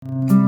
Hello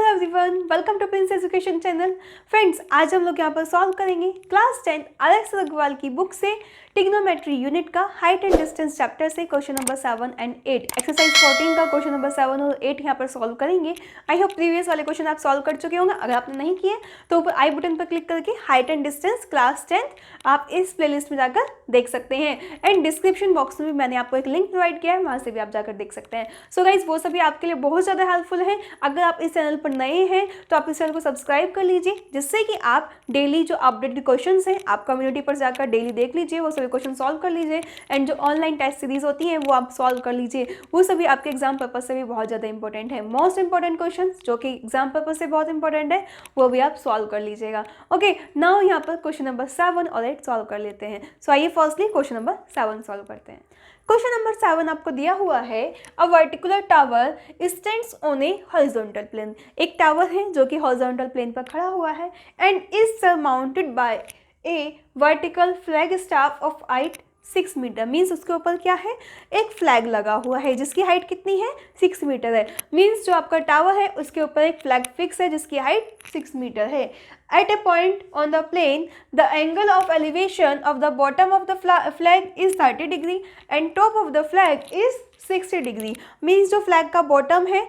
everyone, welcome to Prince Education Channel. Friends, आज हम लोग यहाँ पर सॉल्व करेंगे क्लास 10 अलेक्स अग्रवाल की बुक से ट्रिग्नोमेट्री यूनिट का हाइट एंड डिस्टेंस चैप्टर से क्वेश्चन नंबर 7 एंड 8। एक्सरसाइज 14 का क्वेश्चन नंबर 7 और 8 यहाँ पर सॉल्व करेंगे। आई होप प्रीवियस वाले क्वेश्चन आप सॉल्व कर चुके होंगे। अगर आपने नहीं किए तो ऊपर आई बटन पर क्लिक करके हाइट एंड डिस्टेंस क्लास 10 आप इस प्लेलिस्ट में जाकर देख सकते हैं। एंड डिस्क्रिप्शन बॉक्स में भी मैंने आपको एक लिंक प्रोवाइड किया है, वहाँ से भी आप जाकर देख सकते हैं। सो गाइज, वो सभी आपके लिए बहुत ज़्यादा हेल्पफुल है। अगर आप इस चैनल पर नए हैं तो आप इस चैनल को सब्सक्राइब कर लीजिए, जिससे कि आप डेली जो अपडेटेड क्वेश्चंस हैं आप कम्युनिटी पर जाकर डेली देख लीजिए, वो सभी क्वेश्चन सॉल्व कर लीजिए। एंड जो ऑनलाइन टेस्ट सीरीज होती है वो आप सॉल्व कर लीजिए, वो सभी आपके एग्जाम पर्पज से भी बहुत ज़्यादा इंपॉर्टेंट है। मोस्ट इंपॉर्टेंट क्वेश्चन जो कि एग्जाम पर्पज से बहुत इंपॉर्टेंट है वो भी आप सॉल्व कर लीजिएगा। ओके, नाउ यहाँ पर क्वेश्चन नंबर 7 और 8 सॉल्व कर लेते हैं। सो आइए फर्स्टली क्वेश्चन नंबर 7 सॉल्व करते हैं। क्वेश्चन नंबर 7 आपको दिया हुआ है, a vertical tower stands on a horizontal plane. एक टावर है जो कि हॉरिजॉन्टल प्लेन पर खड़ा हुआ है and is surmounted by a vertical flag staff of height 6 metre. Means उसके ऊपर क्या है, एक फ्लैग लगा हुआ है जिसकी हाइट कितनी है, 6 मीटर है। मीन्स जो आपका टावर है उसके ऊपर एक फ्लैग फिक्स है जिसकी हाइट 6 मीटर है। At a point on the plane, the angle of elevation of the bottom of the flag is 30 degree and top of the flag is 60 degree. Means जो flag का bottom है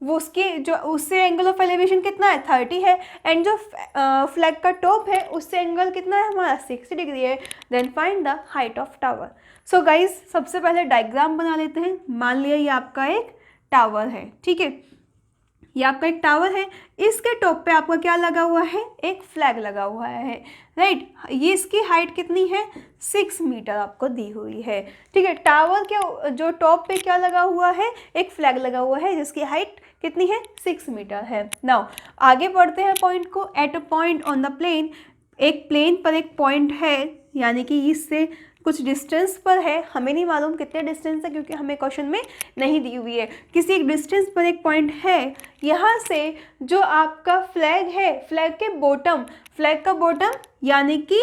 वो उससे angle of elevation कितना है, 30 है। And जो flag का टॉप है उससे एंगल कितना है हमारा, 60 डिग्री है। Then find the height of tower. So guys, सबसे पहले डायग्राम बना लेते हैं। मान लिया ये आपका एक टावर है, ठीक है, ये आपका एक टावर है। इसके टॉप पे आपका क्या लगा हुआ है, एक फ्लैग लगा हुआ है, राइट। ये इसकी हाइट कितनी है, 6 मीटर आपको दी हुई है, ठीक है। टावर के जो टॉप पे क्या लगा हुआ है, एक फ्लैग लगा हुआ है जिसकी हाइट कितनी है, 6 मीटर है। नाउ आगे बढ़ते हैं पॉइंट को। At a point on the plane, एक प्लेन पर एक पॉइंट है, यानी कि इससे कुछ डिस्टेंस पर है। हमें नहीं मालूम कितने डिस्टेंस है क्योंकि हमें क्वेश्चन में नहीं दी हुई है। किसी एक डिस्टेंस पर एक पॉइंट है, यहाँ से जो आपका फ्लैग है, फ्लैग का बॉटम यानी कि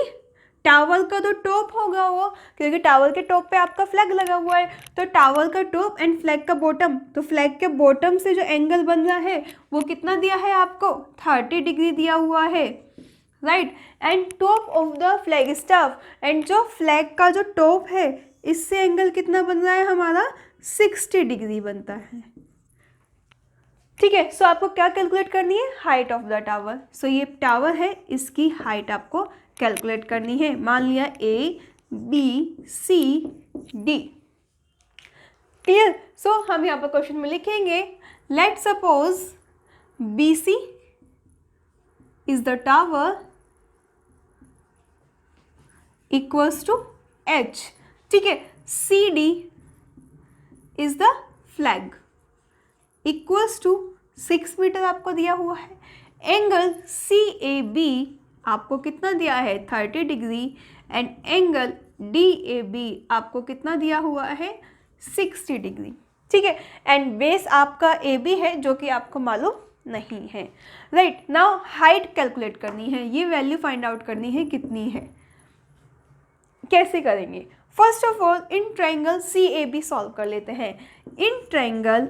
टावर का जो टॉप होगा वो, क्योंकि टावर के टॉप पे आपका फ्लैग लगा हुआ है, तो टावर का टॉप एंड फ्लैग का बॉटम, तो फ्लैग के बॉटम से जो एंगल बन रहा है वो कितना दिया है आपको, 30 डिग्री दिया हुआ है, right. And top of the flag staff, and जो फ्लैग का जो टॉप है इससे एंगल कितना बन रहा है हमारा, 60 डिग्री बनता है, ठीक है। सो आपको क्या कैलकुलेट करनी है, हाइट ऑफ द टावर। सो ये टावर है, इसकी हाइट आपको कैलकुलेट करनी है। मान लिया A B C D, clear. So हम यहाँ पर क्वेश्चन में लिखेंगे, let suppose BC is the tower equals to H, ठीक है। CD is the flag equals to 6 metre आपको दिया हुआ है। एंगल CAB आपको कितना दिया है, 30 डिग्री। एंड एंगल DAB आपको कितना दिया हुआ है, 60 डिग्री, ठीक है। एंड बेस आपका AB है जो कि आपको मालूम नहीं है, राइट। नाउ हाइट कैलकुलेट करनी है, ये वैल्यू फाइंड आउट करनी है कितनी है। कैसे करेंगे, first of all in triangle CAB solve कर लेते हैं। इन ट्रायंगल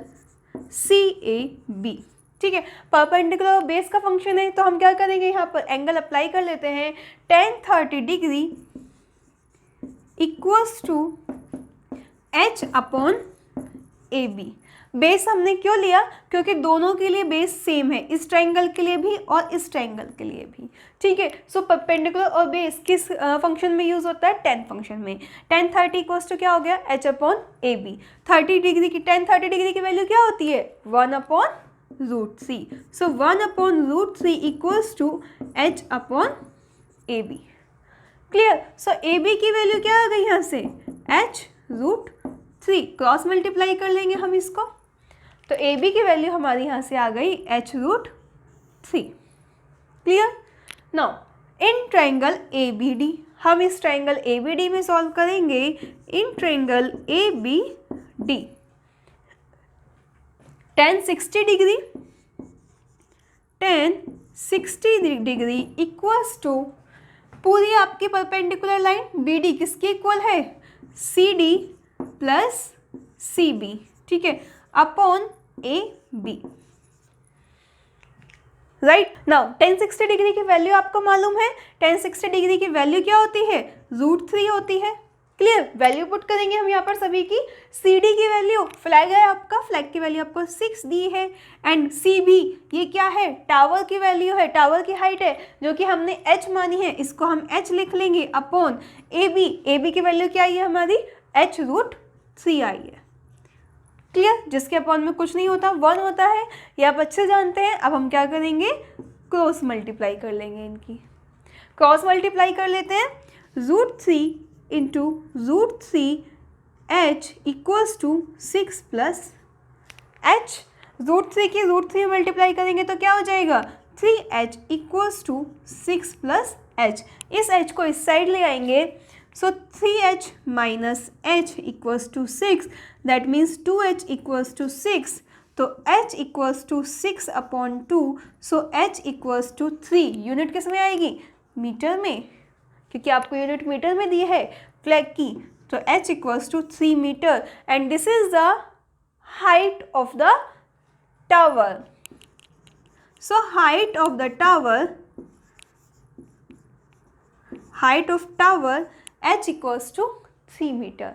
CAB, ठीक है, परपेंडिकुलर बेस का फंक्शन है, तो हम क्या करेंगे, यहाँ पर एंगल अप्लाई कर लेते हैं। tan 30 degree equals to H upon AB। Base हमने क्यों लिया, क्योंकि दोनों के लिए बेस सेम है, इस ट्रायंगल के लिए भी और इस ट्रायंगल के लिए भी, ठीक है। सो परपेंडिकुलर और बेस किस फंक्शन में यूज होता है, tan फंक्शन में। tan 30 इक्वल्स टू क्या हो गया, H अपॉन AB। 30 डिग्री की tan 30 डिग्री की वैल्यू क्या होती है, 1 upon root 3। So 1 upon root 3 equals to H upon AB, clear. So AB की वैल्यू क्या आ गई यहाँ से, H रूट 3, क्रॉस मल्टीप्लाई कर लेंगे हम इसको, तो AB की वैल्यू हमारी यहाँ से आ गई H root 3, clear. Now in triangle ABD, हम इस ट्रायंगल ABD में सॉल्व करेंगे। In triangle ABD tan 60 degree, tan 60 degree equals to पूरी आपकी परपेंडिकुलर लाइन BD किसकी इक्वल है, CD प्लस सी बी, ठीक है, upon A B, right. Now tan 60 degree की वैल्यू आपको मालूम है, tan 60 डिग्री की वैल्यू क्या होती है, √3 होती है। क्लियर, वैल्यू पुट करेंगे हम यहाँ पर सभी की। सी डी की वैल्यू, फ्लैग है आपका, फ्लैग की वैल्यू आपको 6 दी है, एंड सी बी ये क्या है, टावर की वैल्यू है, टावर की हाइट है जो कि हमने h मानी है, इसको हम h लिख लेंगे, अपॉन ए बी की वैल्यू क्या आई है हमारी, h√3 आई है। क्लियर, जिसके अपॉन में कुछ नहीं होता, 1 होता है, ये आप अच्छे जानते हैं। अब हम क्या करेंगे, क्रॉस मल्टीप्लाई कर लेंगे, इनकी क्रॉस मल्टीप्लाई कर लेते हैं। √3 into √3 h equals to 6 plus h, √3 की √3 मल्टीप्लाई करेंगे तो क्या हो जाएगा, 3h equals to 6 plus h। इस h को इस साइड ले आएंगे, so 3h minus h equals to 6, that means 2h equals to 6, तो h equals to 6 upon 2, so h equals to 3। Unit किस में आएगी, मीटर में, क्योंकि आपको यूनिट मीटर में दी है फ्लैग की, तो h equals to 3 metre, and this is the height of the tower. So height of the tower, height of tower h equals to 3 metre.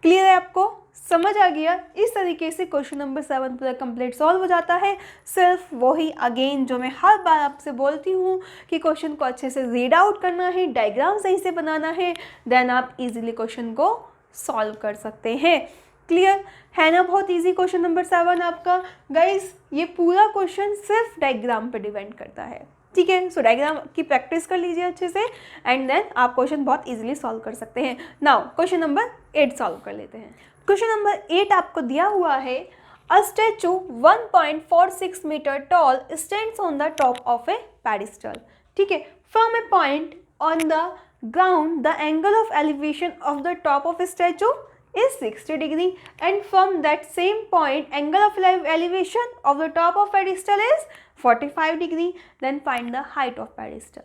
Clear है, आपको समझ आ गया। इस तरीके से क्वेश्चन नंबर 7 पूरा कंप्लीट सॉल्व हो जाता है। सिर्फ वही अगेन जो मैं हर बार आपसे बोलती हूँ कि क्वेश्चन को अच्छे से रीड आउट करना है, डायग्राम सही से बनाना है, देन आप इजीली क्वेश्चन को सॉल्व कर सकते हैं। क्लियर है ना, बहुत इजी क्वेश्चन नंबर 7 आपका। गाइस ये पूरा क्वेश्चन सिर्फ डायग्राम पे डिपेंड करता है, ठीक है। सो डायग्राम की प्रैक्टिस कर लीजिए अच्छे से, एंड देन आप क्वेश्चन बहुत इजीली सॉल्व कर सकते हैं। नाउ क्वेश्चन नंबर 8 सॉल्व कर लेते हैं। क्वेश्चन नंबर 8 आपको दिया हुआ है, a statue 1.46 metre tall stands on the top of a pedestal, ठीक है। From a point on the ground the angle of elevation of the top of a statue is 60 degree, and from that same point angle of elevation of the top of pedestal is 45 degree, then find the height of pedestal।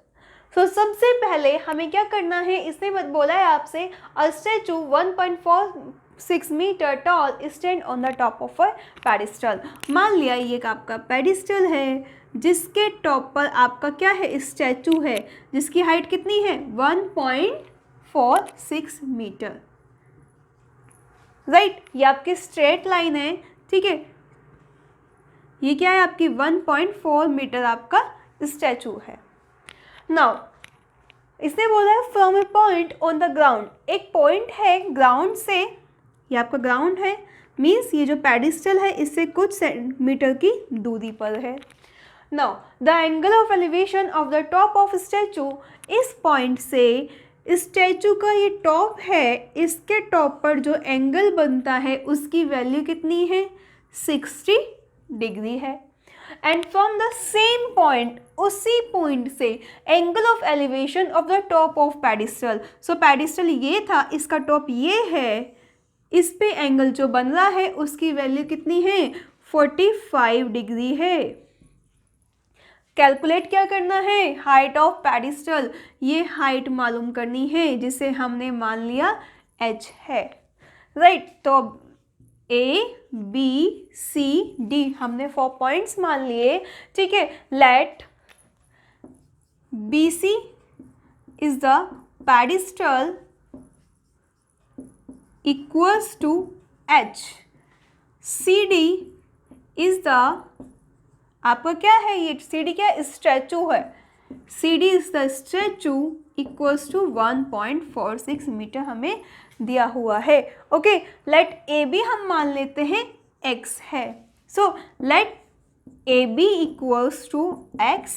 So सबसे पहले हमें क्या करना है, इसने बोला है आपसे a statue 1.46 metre tall stand on the top of a pedestal. मान लिया ये एक आपका पेडिस्टल है जिसके टॉप पर आपका क्या है, स्टैचू है जिसकी हाइट कितनी है, 1.46 मीटर, राइट। ये आपकी स्ट्रेट लाइन है, ठीक है। ये क्या है आपकी 1.4 मीटर आपका स्टैचू है। नाउ इसने बोला है from a point on the ground, एक पॉइंट है ग्राउंड से, ये आपका ग्राउंड है, मीन्स ये जो पेडिस्टल है इससे कुछ सेंटीमीटर की दूरी पर है। Now the angle of elevation of the top of statute, इस पॉइंट से स्टैचू का ये टॉप है, इसके टॉप पर जो एंगल बनता है उसकी वैल्यू कितनी है, 60 डिग्री है। And from the same point, उसी पॉइंट से angle of elevation of the top of pedestal, so pedestal ये था, इसका टॉप ये है, इस पे एंगल जो बन रहा है उसकी वैल्यू कितनी है, 45 डिग्री है। कैलकुलेट क्या करना है, हाइट ऑफ पेडिस्टल, ये हाइट मालूम करनी है जिसे हमने मान लिया h है, राइट। तो A B C D हमने 4 पॉइंट्स मान लिए, ठीक है। Let BC is the pedestal equals to h, CD is the, आपका क्या है ये CD क्या स्टैचू है, CD is the statue equals to 1.46 metre हमें दिया हुआ है। ओके, लेट AB हम मान लेते हैं x है, so let AB equals to x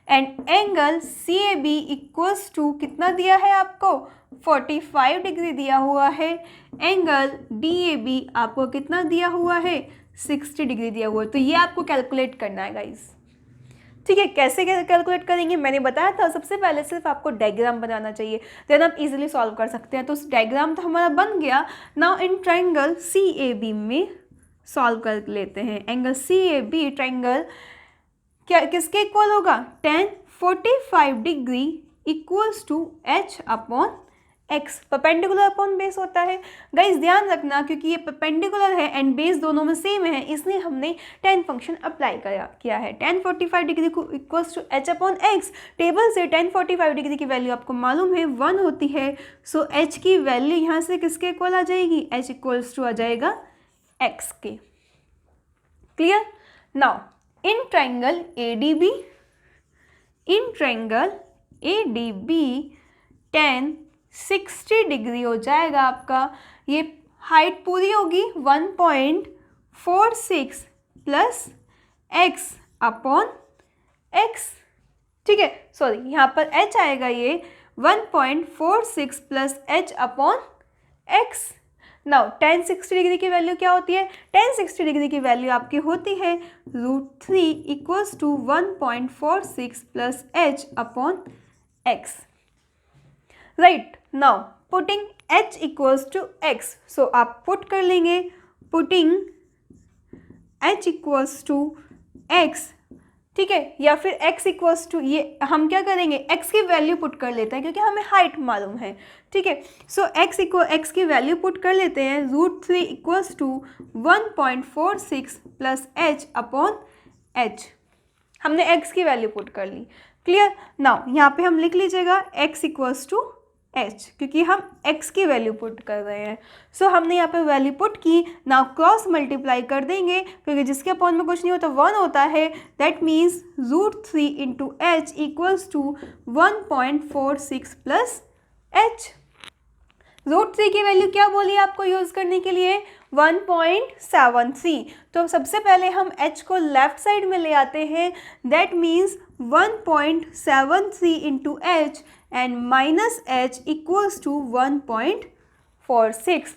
and angle CAB equals to कितना दिया है आपको, 45 डिग्री दिया हुआ है। एंगल DAB आपको कितना दिया हुआ है, 60 डिग्री दिया हुआ है। तो ये आपको कैलकुलेट करना है गाइस, ठीक है। कैसे कैलकुलेट करेंगे मैंने बताया था, सबसे पहले सिर्फ आपको डायग्राम बनाना चाहिए, देन आप इजीली सॉल्व कर सकते हैं। तो डायग्राम तो हमारा बन गया। नाउ इन ट्रायंगल CAB में सॉल्व कर लेते हैं। एंगल CAB ट्रायंगल क्या किसके इक्वल होगा, tan 45 degree equals to h upon x perpendicular upon base होता है। गाइस ध्यान रखना, क्योंकि ये परपेंडिकुलर है एंड बेस दोनों में सेम है, इसलिए हमने tan फंक्शन अप्लाई किया है। tan 45 डिग्री को equals to h upon x. Table से tan 45 डिग्री की वैल्यू आपको मालूम है 1 होती है, सो h की वैल्यू यहाँ से किसके इक्वल आ जाएगी, h इक्वल्स टू आ जाएगा x के। Clear. Now in triangle ADB tan 60 degree हो जाएगा आपका। ये हाइट पूरी होगी 1.46 प्लस x अपॉन x, ठीक है, सॉरी यहाँ पर h आएगा, ये 1.46 plus h upon x। Now tan 60 degree की वैल्यू क्या होती है, tan 60 डिग्री की वैल्यू आपकी होती है √3 equals to 1.46 plus h upon x। Right. Now putting h equals to x, so आप पुट कर लेंगे, putting h equals to x, ठीक है, या फिर x इक्वल्स टू, ये हम क्या करेंगे, x की वैल्यू पुट कर लेते हैं क्योंकि हमें हाइट मालूम है, ठीक है। सो x की वैल्यू पुट कर लेते हैं, √3 equals to 1.46 plus h upon h। हमने x की वैल्यू पुट कर ली। क्लियर। नाउ यहाँ पे हम लिख लीजिएगा x इक्वल्स टू h, क्योंकि हम x की वैल्यू पुट कर रहे हैं। सो हमने यहाँ पे वैल्यू पुट की। नाउ क्रॉस मल्टीप्लाई कर देंगे, क्योंकि जिसके अपॉन में कुछ नहीं होता 1 होता है, that means √3 into h equals to 1.46 plus h। √3 की वैल्यू क्या बोली आपको यूज़ करने के लिए, 1.73। तो सबसे पहले हम h को लेफ्ट साइड में ले आते हैं, that means 1.73 into h and minus h equals to 1.46।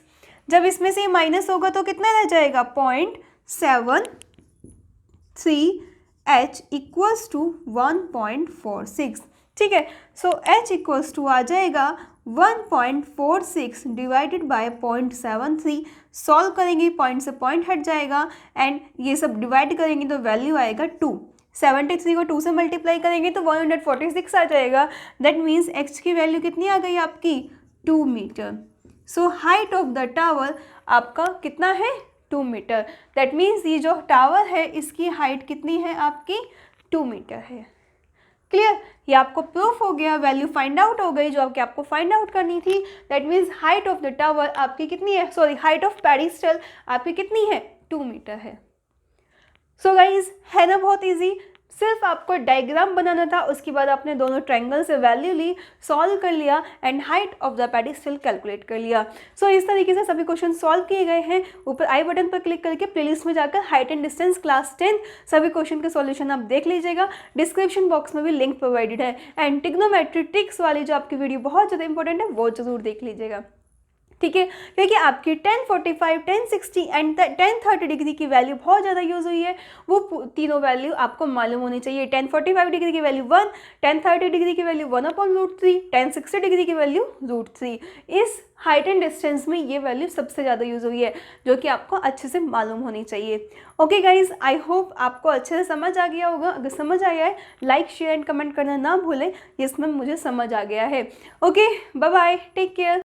जब इसमें से माइनस होगा तो कितना रह जाएगा, 0.73 h इक्वल्स टू 1.46, ठीक है। सो h इक्वल्स टू आ जाएगा 1.46 डिवाइडेड बाय 0.73। सॉल्व करेंगे, पॉइंट से पॉइंट हट जाएगा एंड ये सब डिवाइड करेंगे तो वैल्यू आएगा 2। 73 को 2 से मल्टीप्लाई करेंगे तो 146 आ जाएगा। दैट मीन्स x की वैल्यू कितनी आ गई आपकी, 2 metre. So height of the tower आपका कितना है, 2 मीटर। दैट मीन्स ये जो टावर है इसकी हाइट कितनी है आपकी, 2 मीटर है। क्लियर। ये आपको प्रूफ हो गया, वैल्यू फाइंड आउट हो गई जो आपको फाइंड आउट करनी थी। That means height of the tower आपकी कितनी है, सॉरी हाइट ऑफ पेडिस्टल आपकी कितनी है, 2 मीटर है। सो गाइज है ना बहुत इजी, सिर्फ आपको डायग्राम बनाना था, उसके बाद आपने दोनों ट्रायंगल से वैल्यू ली, सॉल्व कर लिया and height of the pedestal calculate कर लिया। सो इस तरीके से सभी क्वेश्चन सॉल्व किए गए हैं। ऊपर आई बटन पर क्लिक करके प्लेलिस्ट में जाकर हाइट एंड डिस्टेंस क्लास 10 सभी क्वेश्चन के सॉल्यूशन आप देख लीजिएगा। डिस्क्रिप्शन बॉक्स में भी लिंक प्रोवाइडेड है एंड ट्रिग्नोमेट्री ट्रिक्स वाली जो आपकी वीडियो बहुत ज़्यादा इंपॉर्टेंट है वो जरूर देख लीजिएगा, ठीक है, क्योंकि आपकी 10, 45, 10, 60 एंड 10, 30 डिग्री की वैल्यू बहुत ज़्यादा यूज़ हुई है। वो तीनों वैल्यू आपको मालूम होनी चाहिए। 10, 45 डिग्री की वैल्यू 1, 10, 30 डिग्री की वैल्यू 1 अपॉन √3, 10, 60 डिग्री की वैल्यू √3। इस हाइट एंड डिस्टेंस में ये वैल्यू सबसे ज़्यादा यूज़ हुई है, जो कि आपको अच्छे से मालूम होनी चाहिए। ओके गाइज, आई होप आपको अच्छे से समझ आ गया होगा। अगर समझ आया है लाइक शेयर एंड कमेंट करना ना भूलें, इसमें मुझे समझ आ गया है। Okay, bye bye, take care.